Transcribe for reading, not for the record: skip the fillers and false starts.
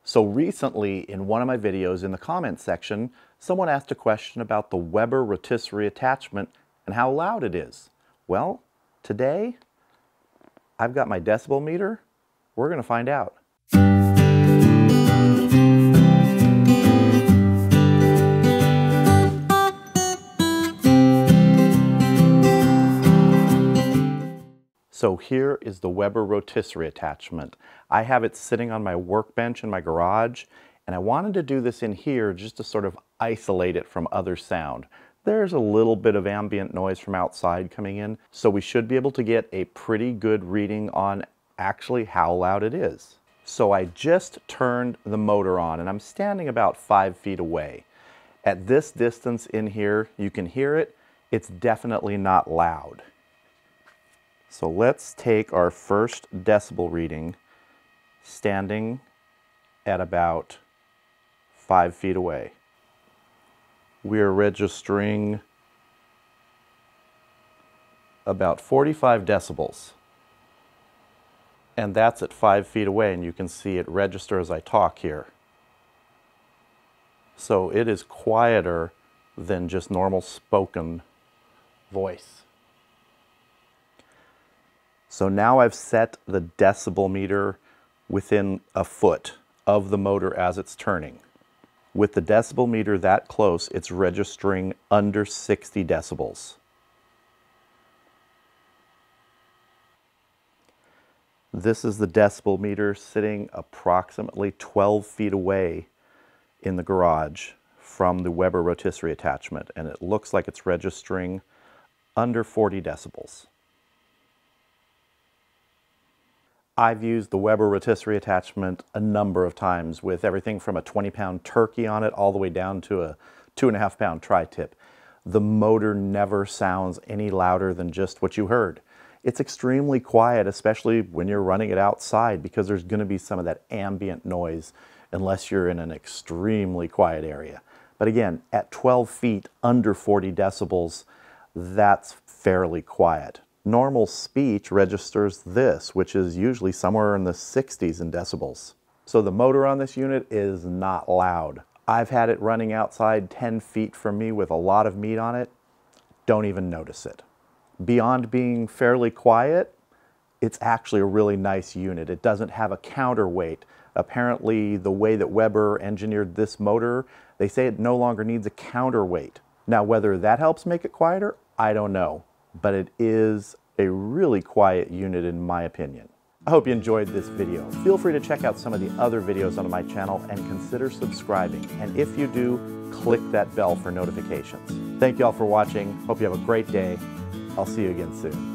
So recently, in one of my videos in the comments section, someone asked a question about the Weber Rotisserie Attachment and how loud it is. Well, today, I've got my decibel meter. We're going to find out. So here is the Weber Rotisserie Attachment. I have it sitting on my workbench in my garage, and I wanted to do this in here just to sort of isolate it from other sound. There's a little bit of ambient noise from outside coming in, so we should be able to get a pretty good reading on actually how loud it is. So I just turned the motor on, and I'm standing about 5 feet away. At this distance in here, you can hear it. It's definitely not loud. So let's take our first decibel reading, standing at about 5 feet away. We're registering about 45 decibels. And that's at 5 feet away, and you can see it register as I talk here. So it is quieter than just normal spoken voice. So now I've set the decibel meter within a foot of the motor as it's turning. With the decibel meter that close, it's registering under 60 decibels. This is the decibel meter sitting approximately 12 feet away in the garage from the Weber Rotisserie Attachment, and it looks like it's registering under 40 decibels. I've used the Weber Rotisserie Attachment a number of times with everything from a 20-pound turkey on it all the way down to a 2.5-pound tri-tip. The motor never sounds any louder than just what you heard. It's extremely quiet, especially when you're running it outside, because there's going to be some of that ambient noise unless you're in an extremely quiet area. But again, at 12 feet under 40 decibels, that's fairly quiet. Normal speech registers this, which is usually somewhere in the 60s in decibels. So the motor on this unit is not loud. I've had it running outside 10 feet from me with a lot of meat on it. Don't even notice it. Beyond being fairly quiet, it's actually a really nice unit. It doesn't have a counterweight. Apparently, the way that Weber engineered this motor, they say it no longer needs a counterweight. Now, whether that helps make it quieter, I don't know. But it is a really quiet unit in my opinion. I hope you enjoyed this video. Feel free to check out some of the other videos on my channel and consider subscribing. And if you do, click that bell for notifications. Thank you all for watching. Hope you have a great day. I'll see you again soon.